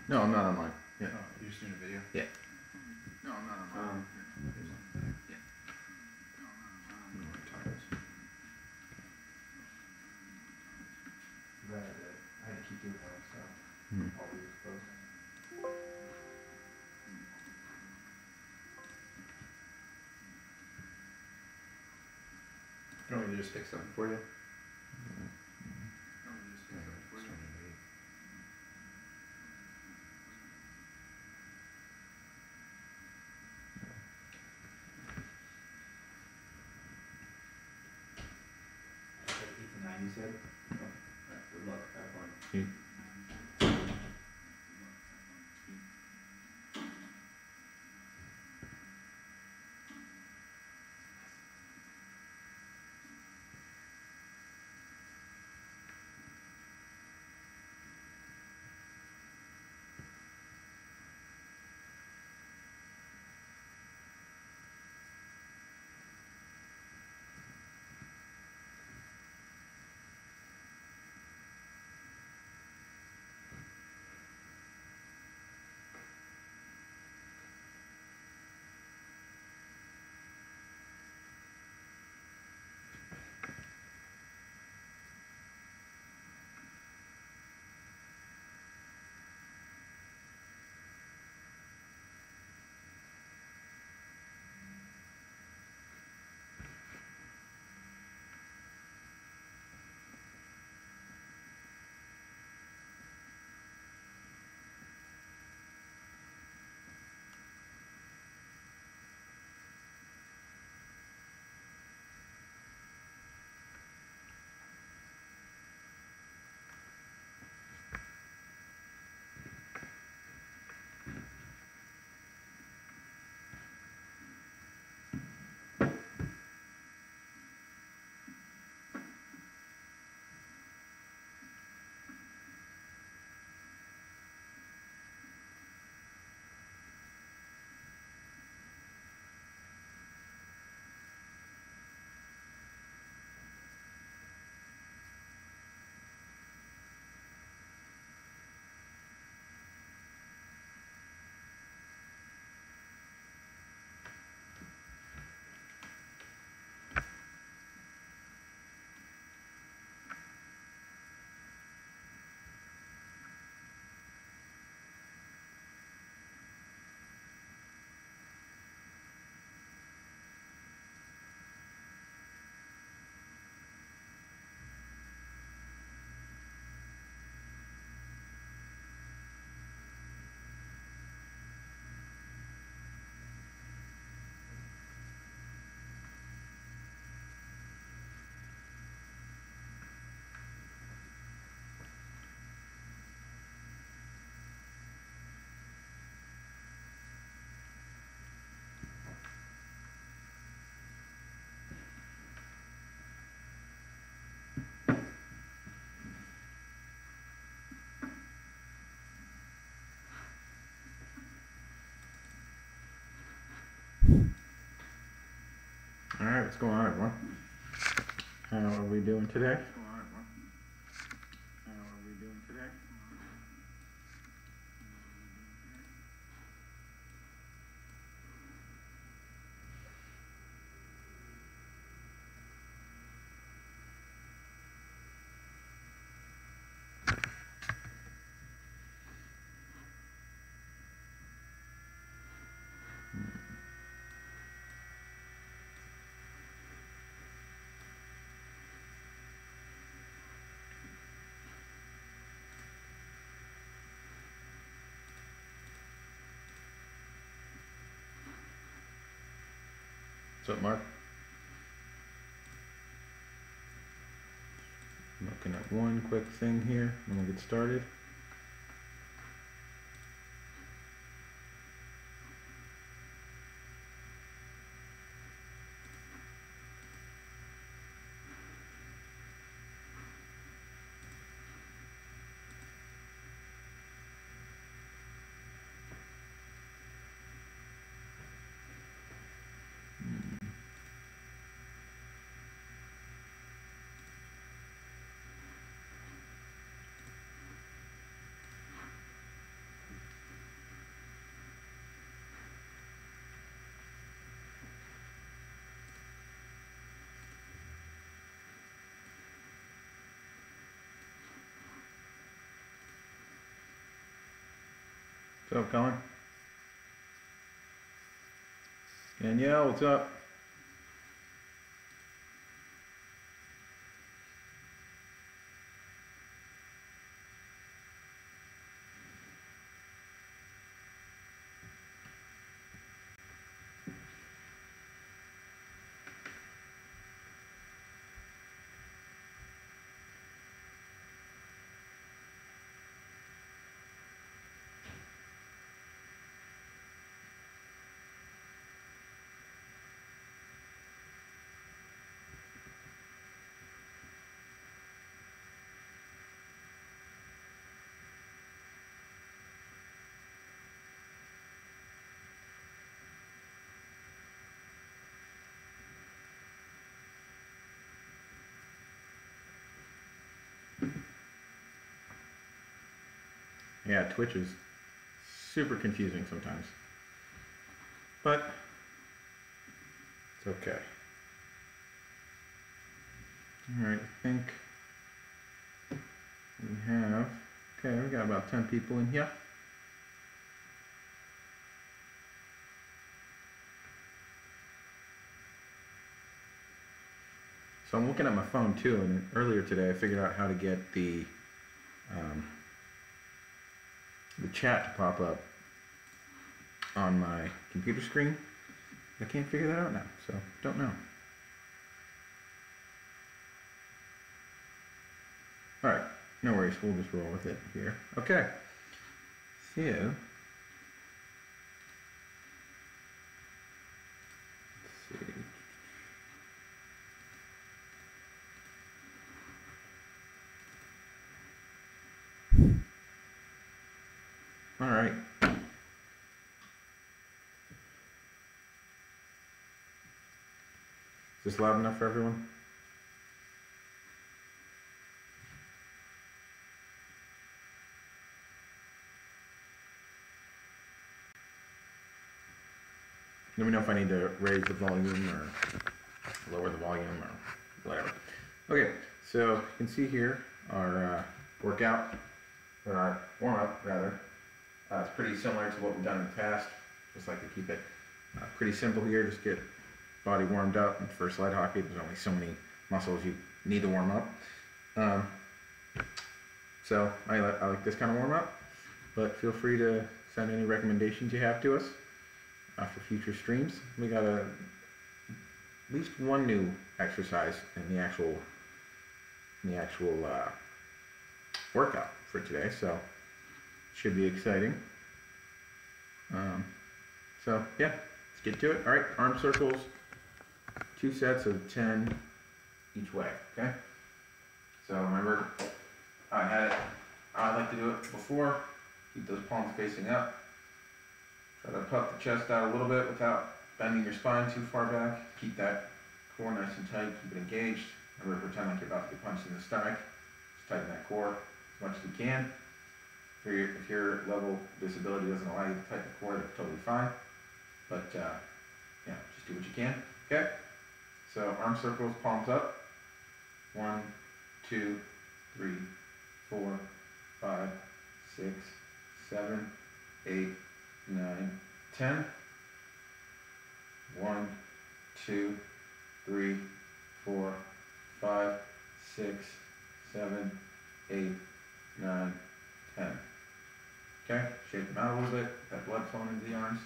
No, I'm not online. Yeah. Oh, you're just doing a video? Yeah. No, I'm not online. Yeah. I had to keep doing that stuff. Always exposed. You want me to just pick something for you? Like 8 to 9, you said? Oh, alright, good luck. Have fun. Alright, what's going on, everyone? How are we doing today? What's up, Mark? I'm looking at one quick thing here, and we'll get started. What's up, Colin? Danielle, what's up? Yeah, Twitch is super confusing sometimes, but it's okay. All right, I think we have, okay, we got about 10 people in here. So I'm looking at my phone too, and earlier today I figured out how to get the chat to pop up on my computer screen. I can't figure that out now, so don't know. All right, no worries, we'll just roll with it here. Okay, so let's see. All right. Is this loud enough for everyone? Let me know if I need to raise the volume or lower the volume or whatever. Okay, so you can see here our workout, or our warm-up rather. It's pretty similar to what we've done in the past. Just like to keep it pretty simple here. Just get body warmed up. And for sled hockey, there's only so many muscles you need to warm up. So I like this kind of warm up. But feel free to send any recommendations you have to us for future streams. We got at least one new exercise in the actual workout for today. So should be exciting. So yeah, let's get to it. All right, arm circles, 2 sets of 10 each way. Okay. So remember, I like to do it before. Keep those palms facing up. Try to puff the chest out a little bit without bending your spine too far back. Keep that core nice and tight. Keep it engaged. Remember, pretend like you're about to get punched in the stomach. Just tighten that core as much as you can. If your level of disability doesn't allow you to tighten the core, that's totally fine. But yeah, just do what you can. Okay. So arm circles, palms up. 1, 2, 3, 4, 5, 6, 7, 8, 9, 10. 1, 2, 3, 4, 5, 6, 7, 8, 9, 10. Okay, shake them out a little bit, get that blood flowing into the arms.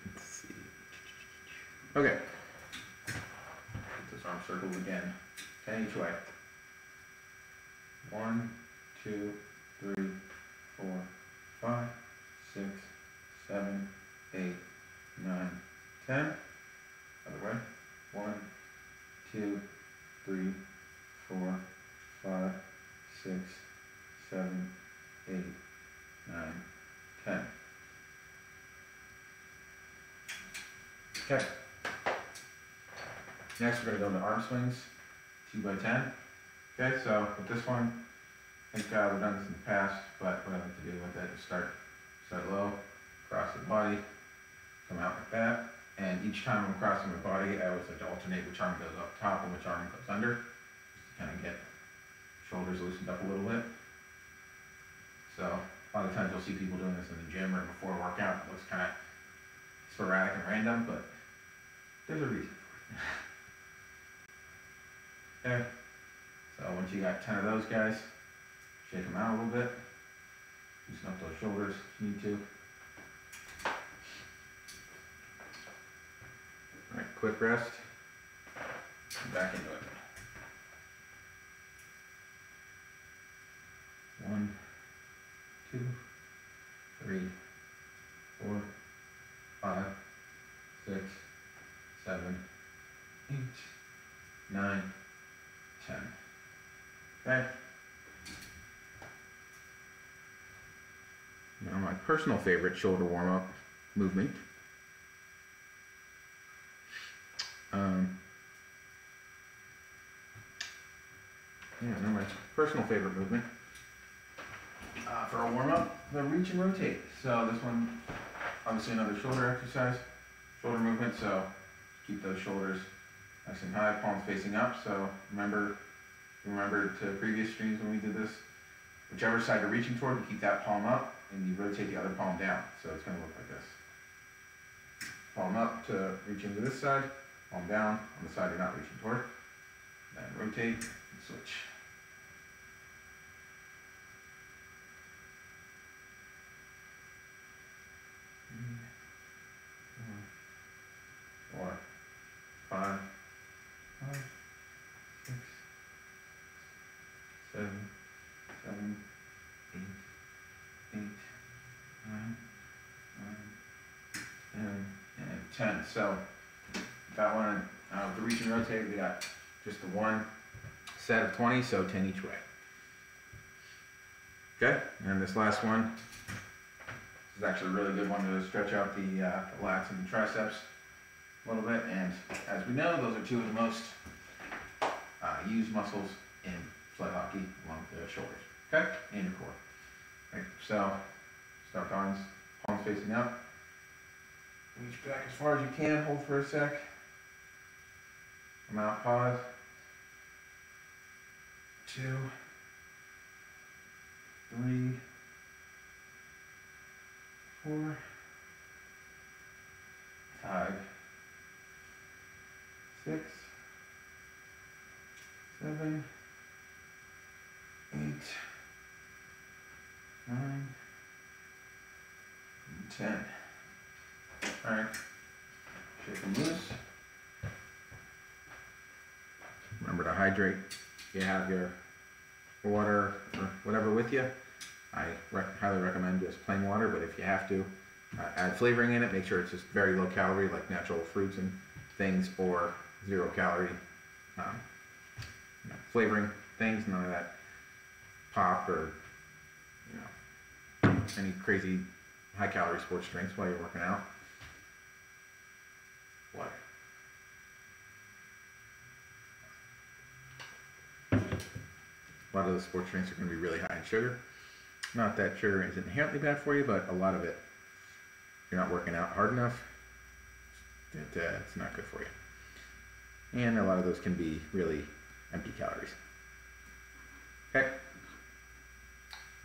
Let's see. Okay. Get those arm circles again. 10 each way. 1, 2, 3, 4, 5, 6, 7, 8, 9, 10. Other way. 1, 2, 3, 4, 5, 6, 7, 8, 9, 10. Okay. Next we're going to go into arm swings, 2 by 10. Okay, so with this one, I think we've done this in the past, but what I like to do with it is start low, cross the body, come out like that, and each time I'm crossing my body, I always like to alternate which arm goes up top and which arm goes under, just to kind of get shoulders loosened up a little bit. So a lot of times you'll see people doing this in the gym or before a workout. It looks kind of sporadic and random, but there's a reason for it. Okay, so once you got 10 of those guys, shake them out a little bit, loosen up those shoulders if you need to. All right, quick rest, and back into it. 1, 2, 3, 4, 5, 6, 7, 8, 9, 10. Okay. Now my personal favorite shoulder warm-up movement. Now my personal favorite movement for a warm-up, the reach and rotate. So this one, obviously another shoulder exercise, shoulder movement. So keep those shoulders nice and high, palms facing up. So remember to previous streams when we did this, whichever side you're reaching toward, you keep that palm up and you rotate the other palm down. So it's going to look like this. Palm up to reach into this side, palm down on the side you're not reaching toward. Then rotate and switch. Four, 5, 6, 7, 8, 9, 10. So that one, with the reach and rotate, we got just the one set of 20, so 10 each way. Okay, and this last one, this is actually a really good one to stretch out the lats and the triceps a little bit, and as we know, those are two of the most used muscles in sled hockey, along with the shoulders, okay, and your core. Right, so start palms facing up, reach back as far as you can, hold for a sec, come out, pause, 2, 3, 4, 5, 6, 7, 8, 9, 10. All right, shake them loose. Remember to hydrate. If you have your water or whatever with you, I highly recommend just plain water, but if you have to, add flavoring in it. Make sure it's just very low calorie, like natural fruits and things, or 0 calorie flavoring things. None of that pop or any crazy high calorie sports drinks while you're working out. Water. A lot of the sports drinks are going to be really high in sugar. Not that sugar is inherently bad for you, but a lot of it, if you're not working out hard enough, it's not good for you. And a lot of those can be really empty calories. Okay.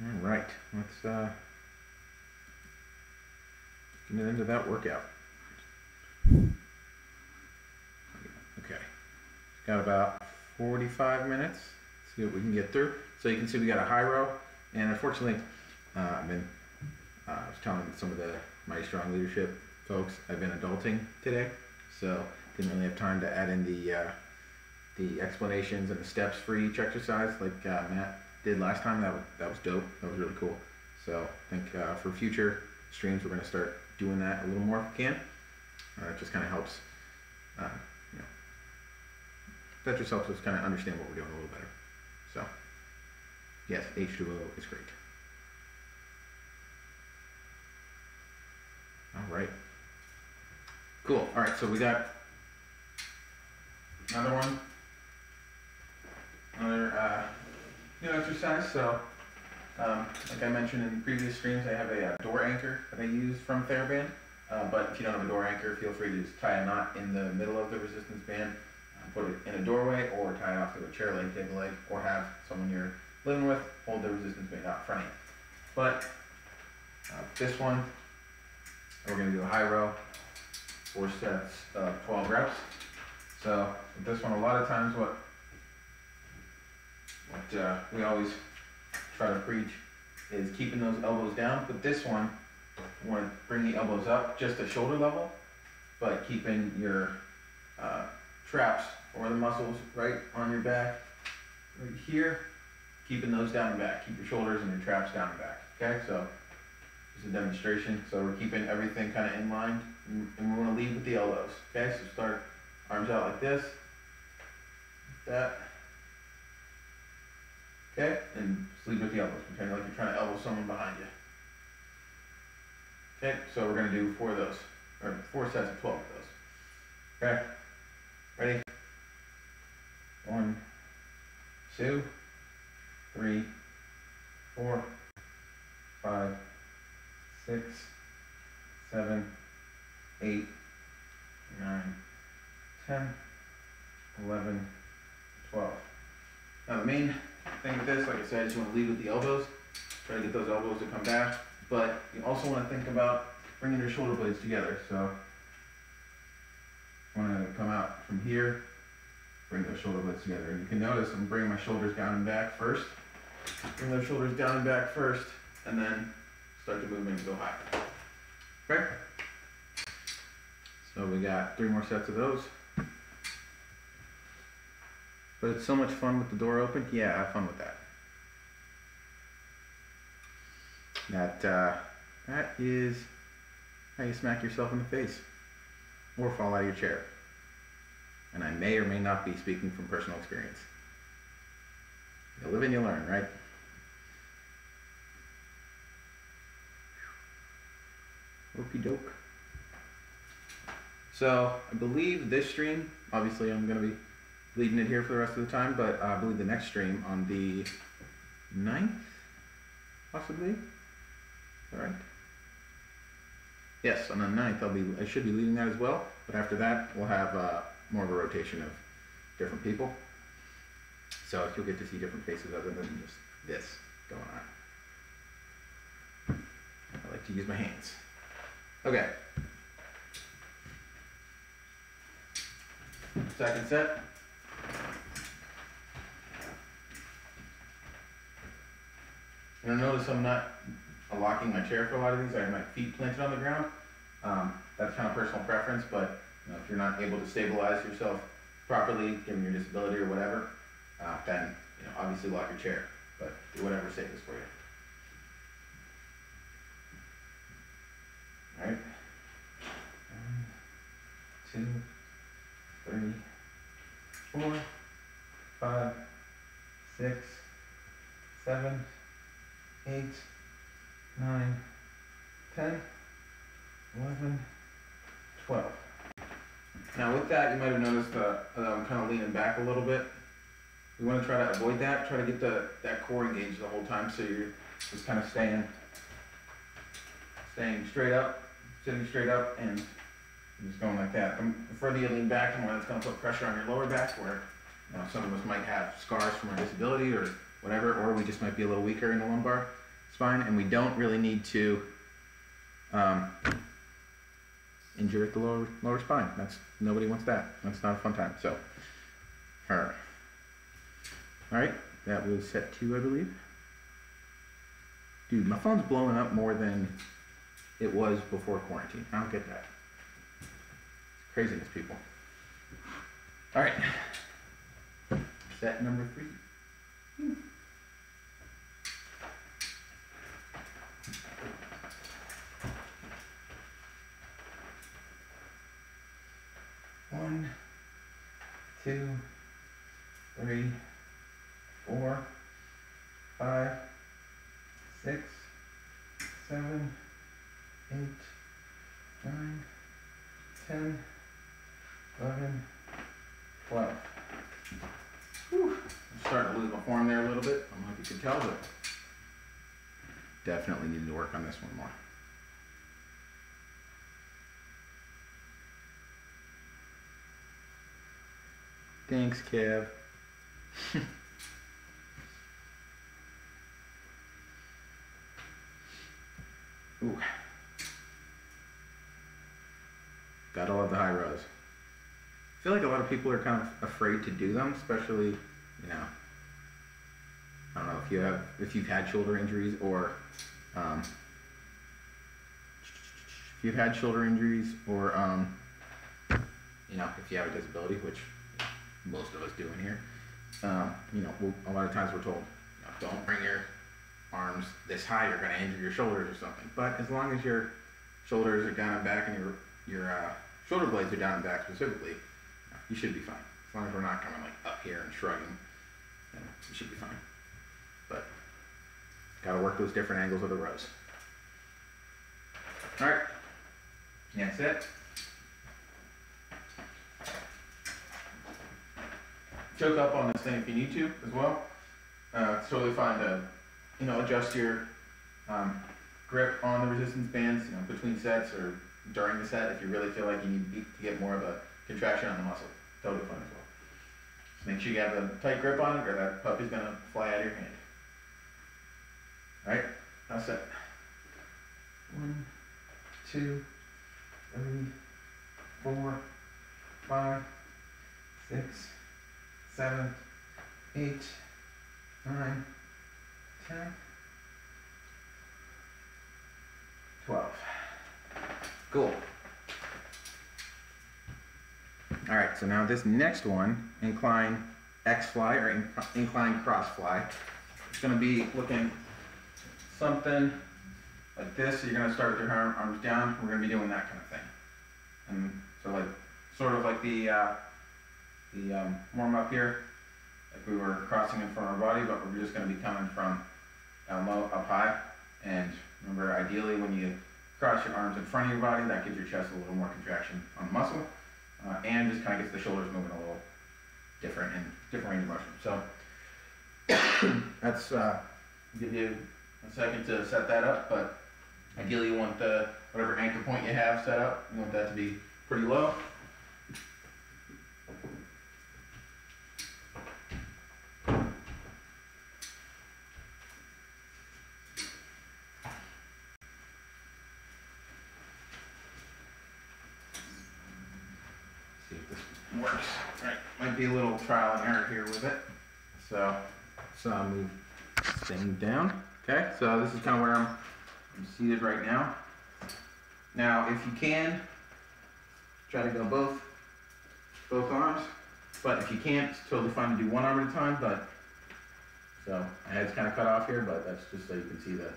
All right. Let's get into that workout. Okay. Got about 45 minutes. See what we can get through. So you can see we got a high row, and unfortunately, I was telling some of my strong leadership folks I've been adulting today, so didn't really have time to add in the explanations and the steps for each exercise like Matt did last time. That was dope. That was really cool. So I think for future streams we're going to start doing that a little more if we can. It just kind of helps, that just helps us kind of understand what we're doing a little better. So yes, H2O is great. All right. Cool. All right, so we got another one. Another exercise. So, like I mentioned in previous streams, I have a door anchor that I use from TheraBand. But if you don't have a door anchor, feel free to just tie a knot in the middle of the resistance band, put it in a doorway, or tie it off to a chair leg, table leg, or have someone you're living with hold the resistance band out in front of you. But this one, we're going to do a high row, 4 sets of 12 reps. So with this one, a lot of times what we always try to preach is keeping those elbows down. But this one, you want to bring the elbows up just to shoulder level, but keeping your traps or the muscles right on your back, right here, keeping those down and back. Keep your shoulders and your traps down and back. Okay, so just a demonstration. So we're keeping everything kind of in line, and we want to lead with the elbows. Okay, so start arms out like this, like that. Okay, and just lead with the elbows. Pretend like you're trying to elbow someone behind you. Okay, so we're going to do 4 of those, or 4 sets of 12 of those. Okay, ready? 1, 2, 3, 4, 5, 6, 7, 8, 9, 10, 11, 12. Now the main thing with this, like I said, is you want to lead with the elbows. Try to get those elbows to come back. But you also want to think about bringing your shoulder blades together. So I want to come out from here, bring those shoulder blades together. And you can notice I'm bringing my shoulders down and back first. Bring those shoulders down and back first, and then start the movement and go high. Okay? So we got 3 more sets of those. But it's so much fun with the door open. Yeah, have fun with that. That is how you smack yourself in the face or fall out of your chair. And I may or may not be speaking from personal experience. You live and you learn, right? Okey doke. So I believe this stream, obviously I'm going to be leading it here for the rest of the time, but I believe the next stream on the 9th, possibly. All right. Yes, on the 9th I should be leading that as well. But after that, we'll have more of a rotation of different people. So you'll get to see different faces other than just this going on. I like to use my hands. Okay. Second set. And notice I'm not locking my chair for a lot of these. I have my feet planted on the ground. That's kind of personal preference, but if you're not able to stabilize yourself properly, given your disability or whatever, then obviously lock your chair. But do whatever's safest for you. All right. 1, 2, 3, 4, 5, 6, 7, 8, 9, 10, 11, 12. Now with that, you might have noticed I'm kind of leaning back a little bit. We want to try to avoid that. Try to get that core engaged the whole time, so you're just kind of staying straight up, sitting straight up, and just going like that. The further you lean back, the more that's going to put pressure on your lower back, where some of us might have scars from our disability or whatever, or we just might be a little weaker in the lumbar spine, and we don't really need to injure the lower spine. Nobody wants that. That's not a fun time. So, all right, that was set 2, I believe. Dude, my phone's blowing up more than it was before quarantine. I don't get that. Craziness, people. All right, set number 3. 1, 2, 3, 4, 5, 6, 7, 8, 9, 10, 11, 12. Whew. starting to lose my form there a little bit. I don't know if you can tell, but definitely need to work on this one more. Thanks, Kev. Ooh. Gotta love the high rows. I feel like a lot of people are kind of afraid to do them, especially, you know, I don't know if you've had shoulder injuries or you know, if you have a disability, which most of us do in here, you know, a lot of times we're told, you know, don't bring your arms this high, you're going to injure your shoulders or something. But as long as your shoulders are down and back and your shoulder blades are down and back specifically, you should be fine. As long as we're not kind of like up here and shrugging, then you should be fine. But got to work those different angles of the rows. All right, that's it. Choke up on this thing if you need to as well. It's totally fine to, you know, adjust your grip on the resistance bands, you know, between sets or during the set if you really feel like you need to get more of a contraction on the muscle. Totally fine as well. Just make sure you have a tight grip on it or that puppy's gonna fly out of your hand. All right, that's it. 1, 2, 3, 4, 5, 6, 7, 8, 9, 10, 12. Cool. All right, so now this next one, incline X fly or incline cross fly, it's going to be looking something like this. So you're going to start with your arms down. We're going to be doing that kind of thing. And so like, sort of like the warm up here, like we were crossing in front of our body, but we're just going to be coming from down low, up high. And remember, ideally when you cross your arms in front of your body, that gives your chest a little more contraction on the muscle, and just kind of gets the shoulders moving a little different in different range of motion. So that's give you a second to set that up, but ideally you want whatever anchor point you have set up, you want that to be pretty low. Works. All right, might be a little trial and error here with it. So move this thing down. Okay, so this is kind of where I'm seated right now. Now, if you can, try to go both arms. But if you can't, it's totally fine to do one arm at a time. But so my head's kind of cut off here, but that's just so you can see the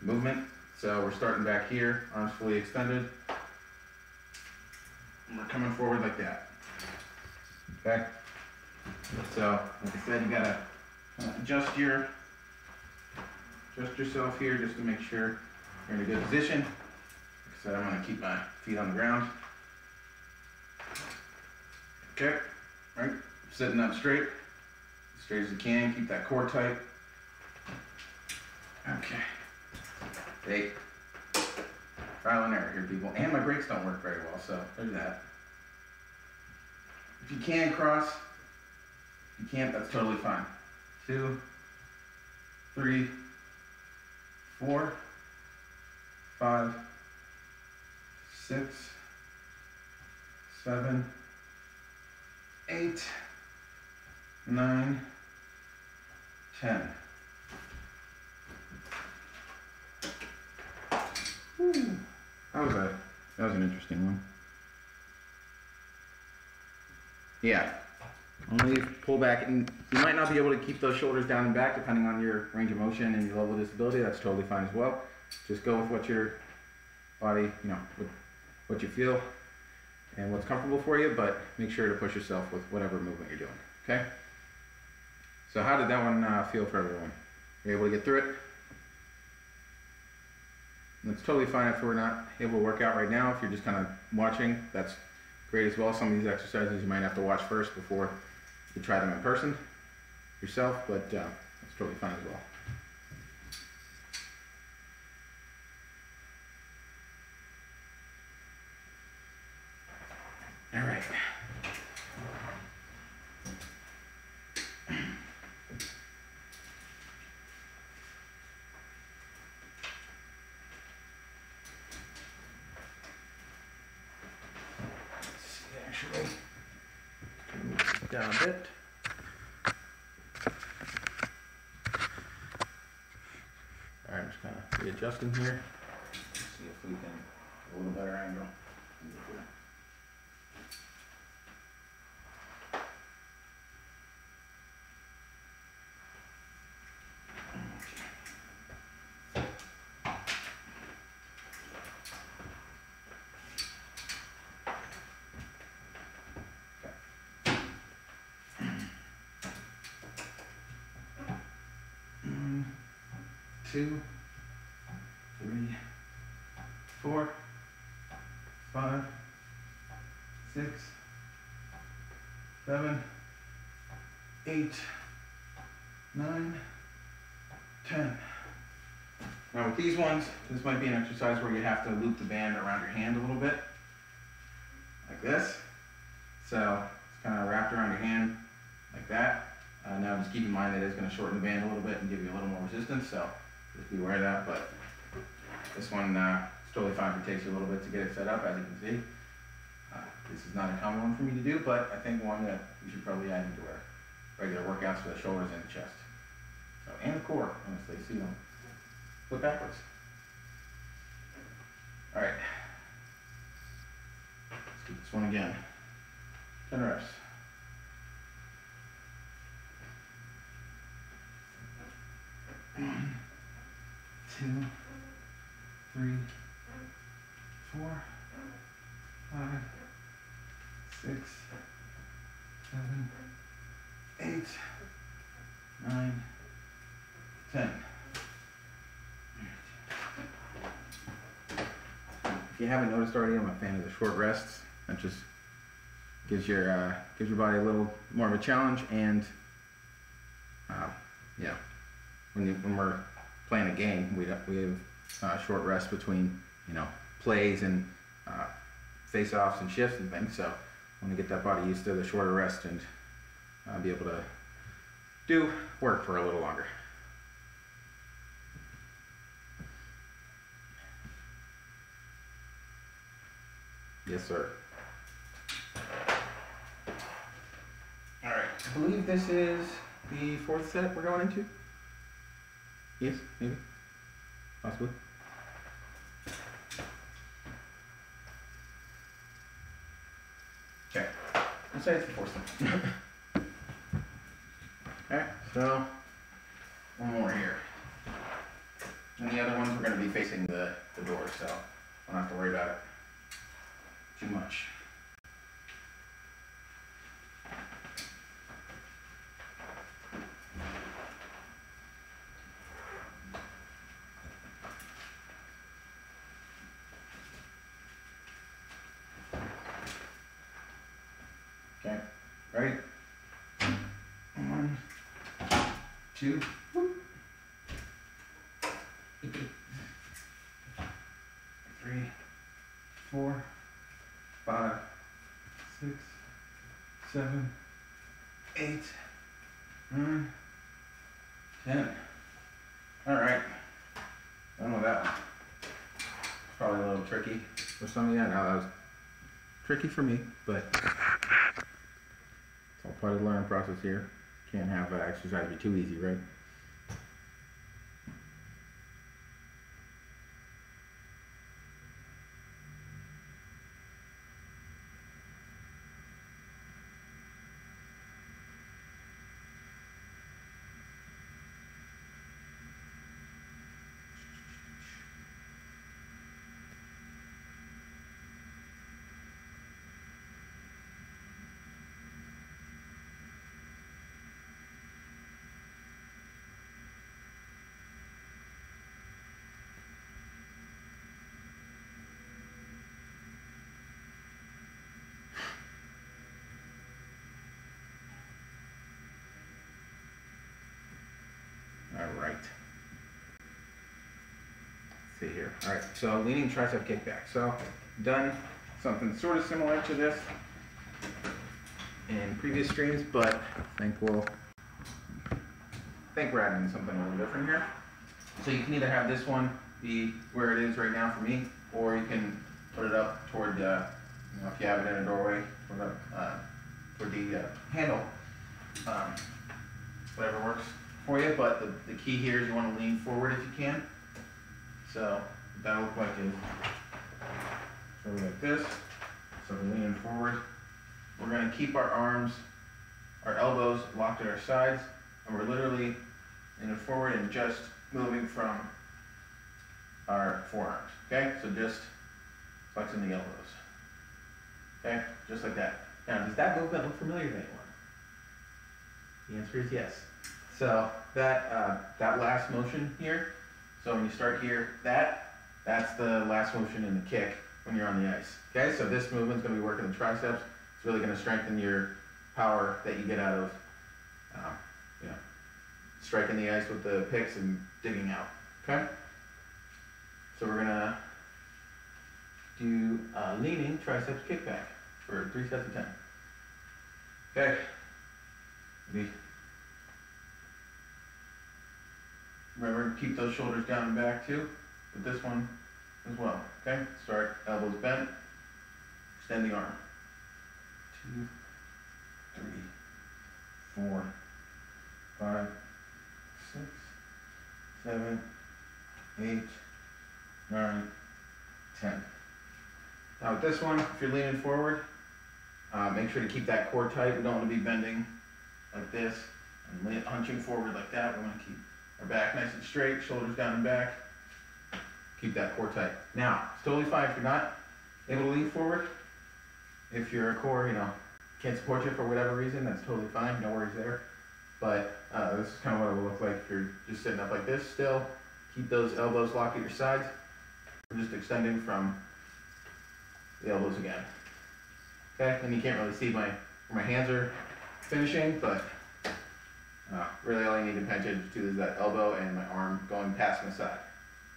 movement. So we're starting back here, arms fully extended, and we're coming forward like that. Okay, so like I said, you gotta adjust yourself here just to make sure you're in a good position. Like I said, I'm gonna keep my feet on the ground. Okay, all right, sitting up straight as you can. Keep that core tight. Okay. Hey, trial and error here, people. And my brakes don't work very well, so there's that. If you can cross, if you can't, that's totally fine. 2, 3, 4, 5, 6, 7, 8, 9, 10. Whew. That was an interesting one. Yeah, only pull back, and you might not be able to keep those shoulders down and back depending on your range of motion and your level of disability. That's totally fine as well. Just go with what your body, you know, what you feel and what's comfortable for you, but make sure to push yourself with whatever movement you're doing, okay? So how did that one feel for everyone? You're able to get through it? And it's totally fine if we're not able to work out right now. If you're just kind of watching, that's great as well. Some of these exercises you might have to watch first before you try them in person. yourself, but that's totally fine as well. All right. Actually, move it down a bit. All right, I'm just kind of readjusting here. See if we can get a little better angle. Two, 3, 4, 5, 6, 7, 8, 9, 10. Now with these ones, this might be an exercise where you have to loop the band around your hand a little bit, like this. So it's kind of wrapped around your hand like that. Now just keep in mind that it's going to shorten the band a little bit and give you a little more resistance, so just be aware of that. But this one is totally fine if it takes you a little bit to get it set up, as you can see. This is not a common one for me to do, but I think one that we should probably add into our regular workouts for the shoulders and the chest. So, and the core, honestly, so you don't flip backwards. All right. Let's do this one again. 10 reps. One, 2, 3, 4, 5, 6, 7, 8, 9, 10. If you haven't noticed already, I'm a fan of the short rests. That just gives your body a little more of a challenge, and yeah, when we're playing a game, we have short rests between plays and face-offs and shifts and things. So I want to get that body used to the shorter rest and be able to do work for a little longer. Yes, sir. All right, I believe this is the 4th set we're going into. Yes, maybe, possibly. Okay, let's say it's the 4th set. Okay, so one more here. And the other ones we're going to be facing the door, so I don't have to worry about it too much. Okay, ready? 1, 2, whoop. 3, 4, 5, 6, 7, 8, 9, 10. All right, done with that one. Probably a little tricky for some of you. I know that was tricky for me, but it's all part of the learning process here. Can't have exercise be too easy, right? see here. All right, so leaning tricep kickback. So done something sort of similar to this in previous streams, but I think we're adding something a little different here. So you can either have this one be where it is right now for me, or you can put it up toward the, you know, if you have it in a doorway, put it up toward the handle. Whatever works for you, but the key here is you want to lean forward if you can. So what that'll look like is something like this. So we're leaning forward. We're going to keep our arms, our elbows locked at our sides, and we're literally leaning forward and just moving from our forearms. Okay, so just flexing the elbows. Okay, just like that. Now, does that movement look familiar to anyone? The answer is yes. So that last motion here, so when you start here, that's the last motion in the kick when you're on the ice. Okay, so this movement's going to be working the triceps. It's really going to strengthen your power that you get out of, you know, striking the ice with the picks and digging out. Okay, so we're gonna do leaning triceps kickback for 3 sets of 10. Okay. Remember to keep those shoulders down and back too, with this one as well. Okay, start elbows bent, extend the arm. 2, 3, 4, 5, 6, 7, 8, 9, 10. Now with this one, if you're leaning forward, make sure to keep that core tight. We don't want to be bending like this and hunching forward like that. We want to keep our back nice and straight, shoulders down and back. Keep that core tight. Now, it's totally fine if you're not able to lean forward. If your core, you know, can't support you for whatever reason, that's totally fine. No worries there. But this is kind of what it will look like if you're just sitting up like this still. Keep those elbows locked at your sides. We're just extending from the elbows again. Okay, and you can't really see where my hands are finishing, but really all you need to pay attention to is that elbow and my arm going past my side.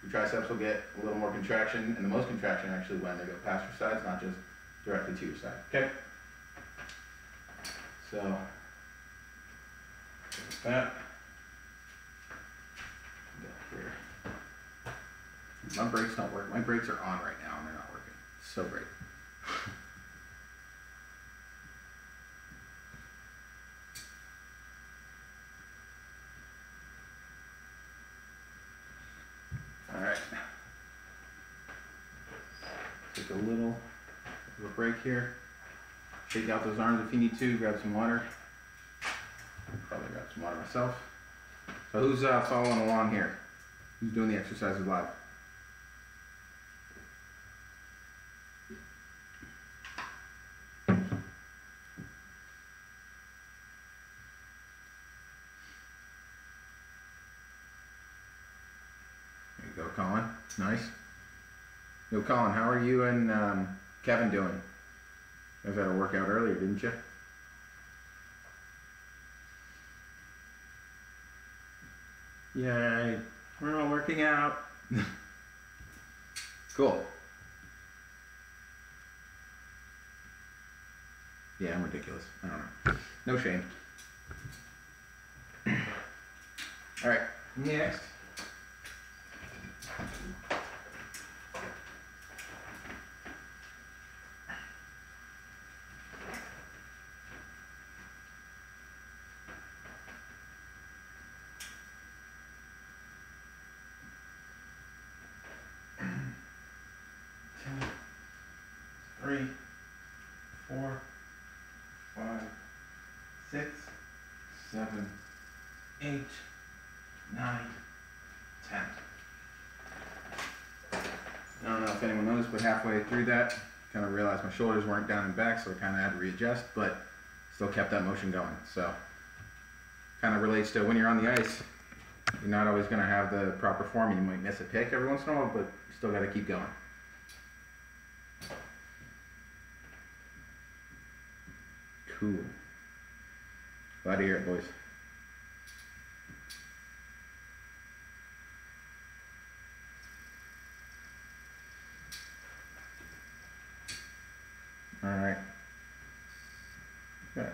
Your triceps will get a little more contraction, and the most contraction actually when they go past your sides, not just directly to your side. Okay? So, like that. Here. My brakes don't work. My brakes are on right now and they're not working. So great. All right. Take a little of a break here. Shake out those arms if you need to. Grab some water. Probably grab some water myself. So who's following along here? Who's doing the exercises live? There you go, Colin. Nice. Yo, Colin, how are you and Kevin doing? You guys had a workout earlier, didn't you? Yay, we're all working out. Cool. Yeah, I'm ridiculous. I don't know. No shame. All right, next. Three, 4, 5, 6, 7, 8, 9, 10. I don't know if anyone noticed, but halfway through that, kind of realized my shoulders weren't down and back, so I kind of had to readjust, but still kept that motion going. So, kind of relates to when you're on the ice, you're not always going to have the proper form. You might miss a pick every once in a while, but you still got to keep going. Cool. Glad to hear it, boys. All right. Yeah.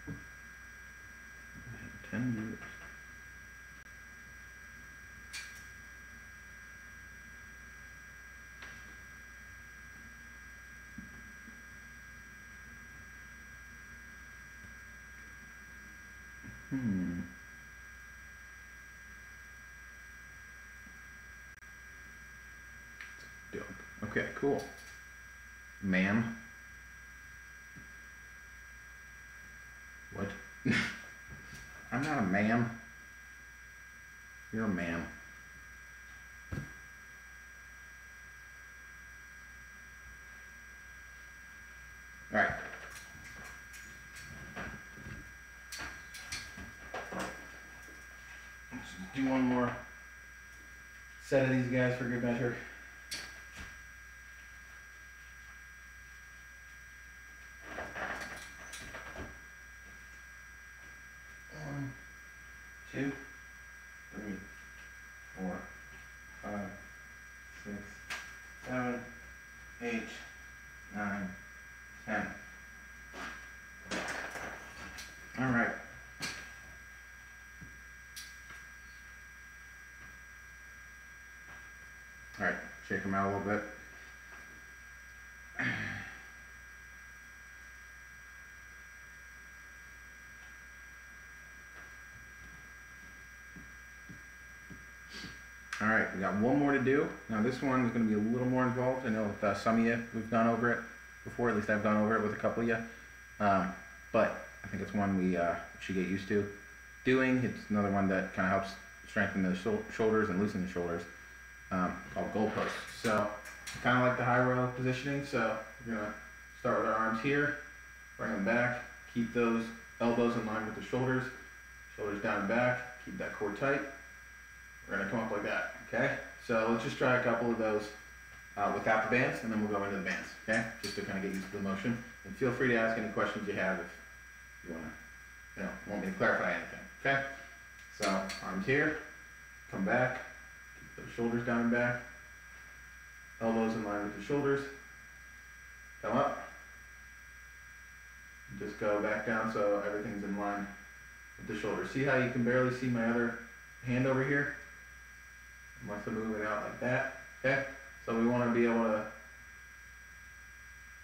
I can do it. Dope. Okay, cool. Ma'am. What? I'm not a ma'am. You're a ma'am. All right. Let's do one more set of these guys for good measure. One, 2, 3, 4, 5, 6, 7, 8, 9, 10. All right. All right, shake them out a little bit. All right, we got one more to do. Now this one is going to be a little more involved. I know with some of you, we've gone over it before. At least I've gone over it with a couple of you. But I think it's one we should get used to doing. It's another one that kind of helps strengthen the shoulders and loosen the shoulders, called goalposts. So kind of like the high row positioning. So we're going to start with our arms here, bring them back, keep those elbows in line with the shoulders down and back, keep that core tight. We're going to come up like that, okay? So let's just try a couple of those without the bands, and then we'll go into the bands, okay? Just to kind of get used to the motion. And feel free to ask any questions you have if you want me to clarify anything, okay? So arms here, come back, keep those shoulders down and back, elbows in line with the shoulders, come up, and just go back down so everything's in line with the shoulders. See how you can barely see my other hand over here? Unless I'm moving out like that, okay? So we want to be able to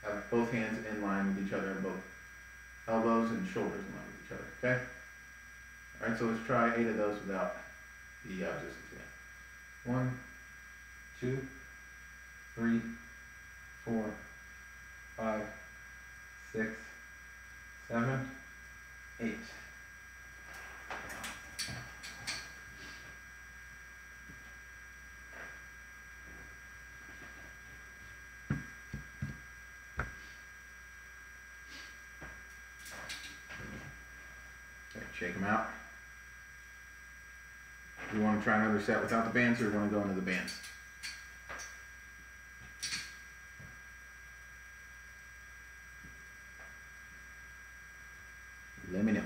have both hands in line with each other, both elbows and shoulders in line with each other, okay? All right, so let's try 8 of those without the resistance again. 1, 2, 3, 4, 5, 6, 7, 8. Shake them out. Do you want to try another set without the bands, or do you want to go into the bands? Let me know.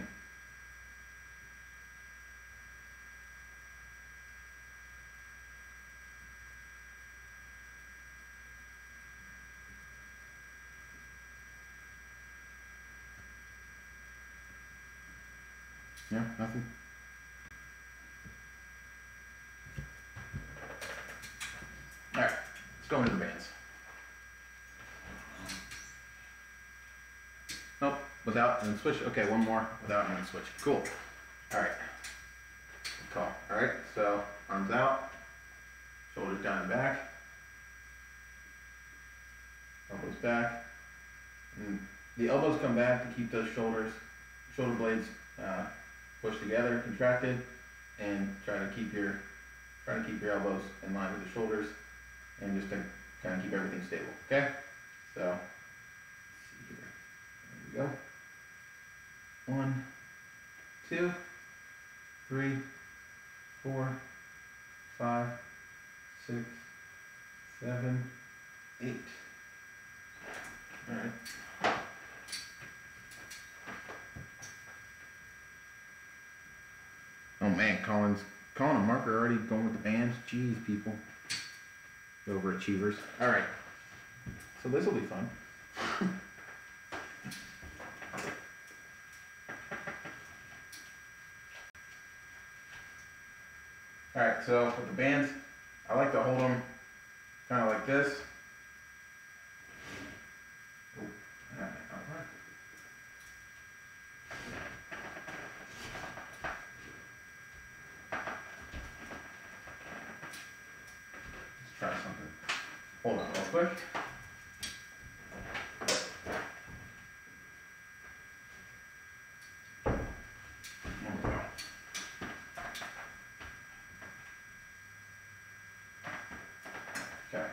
Yeah, nothing? Alright, let's go into the bands. Nope, without and then switch. Okay, one more without and then switch. Cool. Alright. Cool. Alright, so arms out, shoulders down and back, elbows back. And the elbows come back to keep those shoulder blades pushed together, contracted, and try to keep your elbows in line with the shoulders, and just to kind of keep everything stable. Okay, so let's see here. There we go. 1, 2, 3, 4, 5, 6, 7, 8. All right. Oh man, Colin and Mark are already going with the bands. Jeez, people. Overachievers. All right. So this will be fun. All right. So with the bands, I like to hold them kind of like this. Try something. Hold on real quick. There we go. Okay.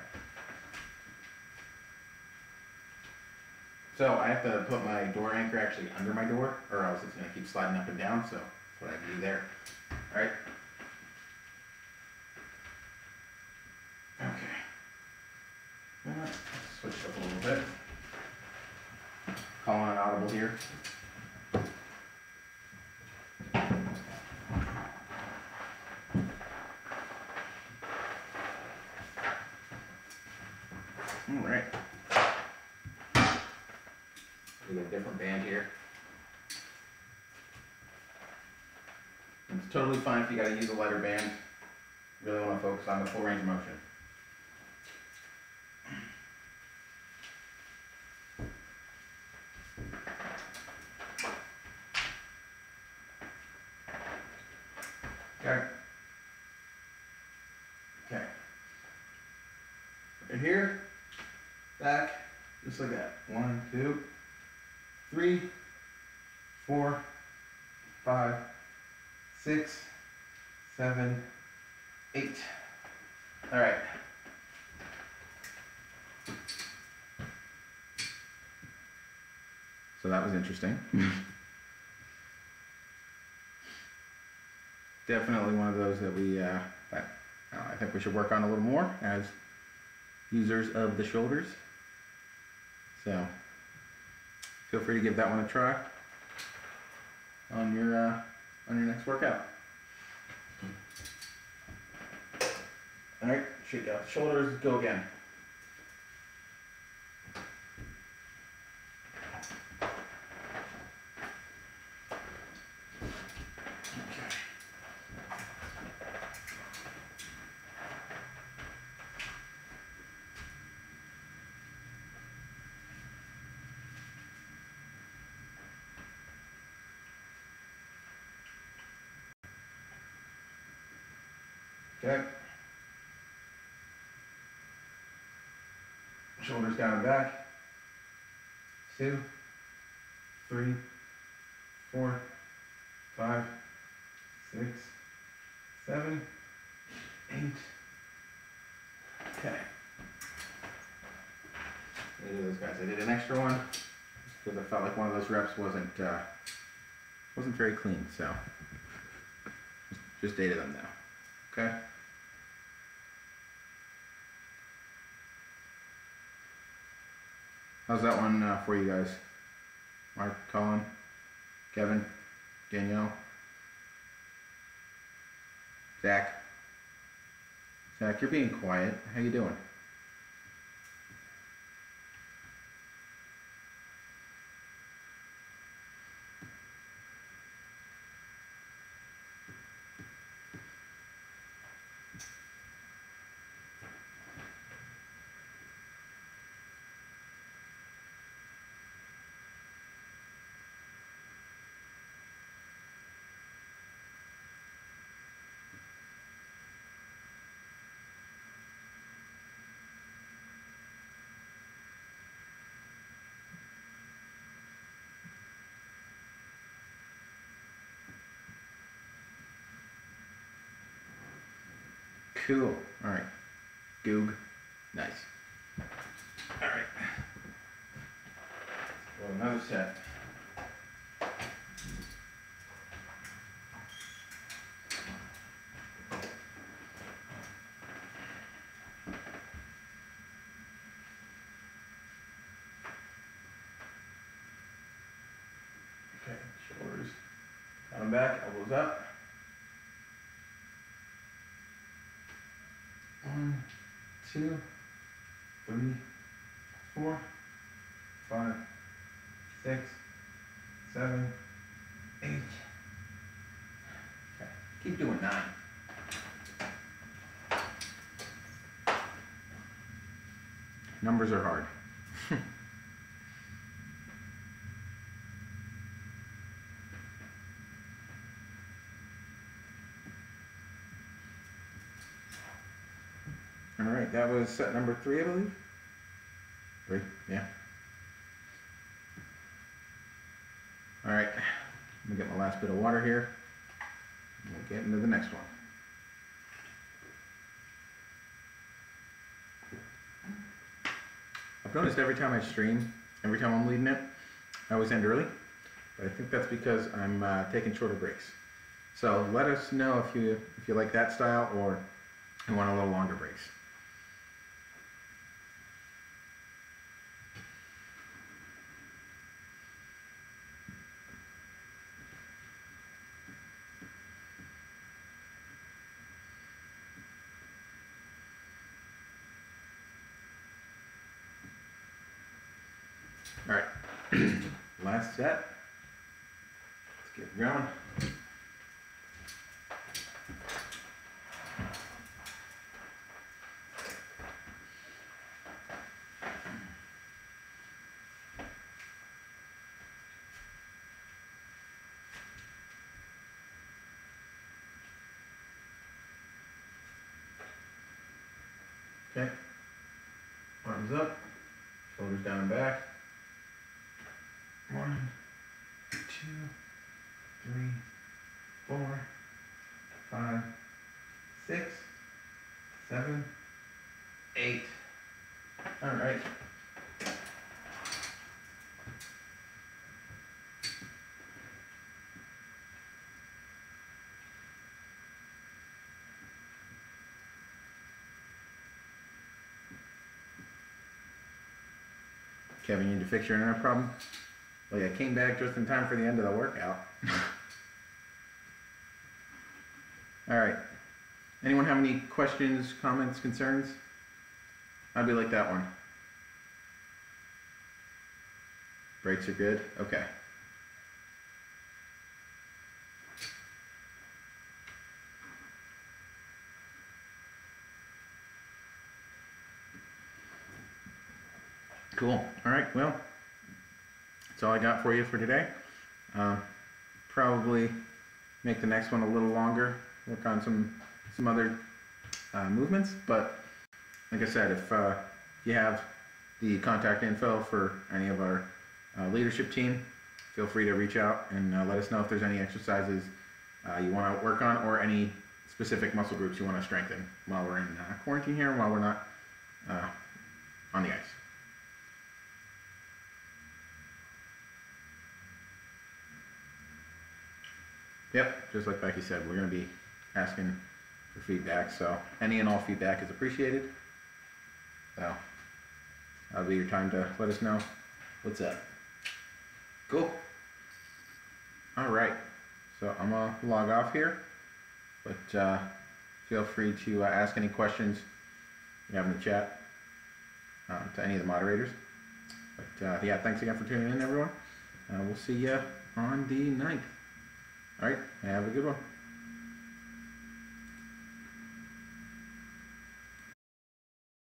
So I have to put my door anchor actually under my door, or else it's going to keep sliding up and down. So that's what I do there. All right. Okay. Let's switch it up a little bit. Call on audible here. All right. We got a different band here. It's totally fine if you got to use a lighter band. Really want to focus on the full range of motion. Okay. Okay. Right here, back, just like that. 1, 2, 3, 4, 5, 6, 7, 8. All right. So that was interesting. Definitely one of those that I think we should work on a little more as users of the shoulders. So feel free to give that one a try on your next workout. All right, shake out the shoulders, go again. Okay. Shoulders down and back. 2, 3, 4, 5, 6, 7, 8. Okay. Look at those guys. I did an extra one because I felt like one of those reps wasn't very clean. So just 8 of them now. Okay. How's that one for you guys? Mark, Colin, Kevin, Danielle, Zach. Zach, you're being quiet. How you doing? Cool. All right. Goog. Nice. All right. Well, another set. Okay, shoulders down back, elbows up. 1, 2, 3, 4, 5, 6, 7, 8. Okay, keep doing 9. Numbers are hard. All right, that was set number 3, I believe. 3, yeah. All right, let me get my last bit of water here. And we'll get into the next one. I've noticed every time I stream, every time I'm leading it, I always end early. But I think that's because I'm taking shorter breaks. So let us know if you like that style or you want a little longer breaks. All right, last set. Let's get going. Okay, arms up, shoulders down and back. 1, 2, 3, 4, 5, 6, 7, 8. All right. Kevin, you need to fix your internet problem? Well, yeah, I came back just in time for the end of the workout. All right. Anyone have any questions, comments, concerns? How'd we like that one? Breaks are good? Okay. Cool. All right, well, that's all I got for you for today. Probably make the next one a little longer, work on some other movements, but like I said, if you have the contact info for any of our leadership team, feel free to reach out and let us know if there's any exercises you want to work on or any specific muscle groups you want to strengthen while we're in quarantine here, while we're not on the ice. Yep, just like Becky said, we're going to be asking for feedback, so any and all feedback is appreciated. So that'll be your time to let us know what's up. Cool. All right, so I'm going to log off here, but feel free to ask any questions you have in the chat to any of the moderators. But yeah, thanks again for tuning in, everyone. We'll see you on the 9th. All right, have a good one.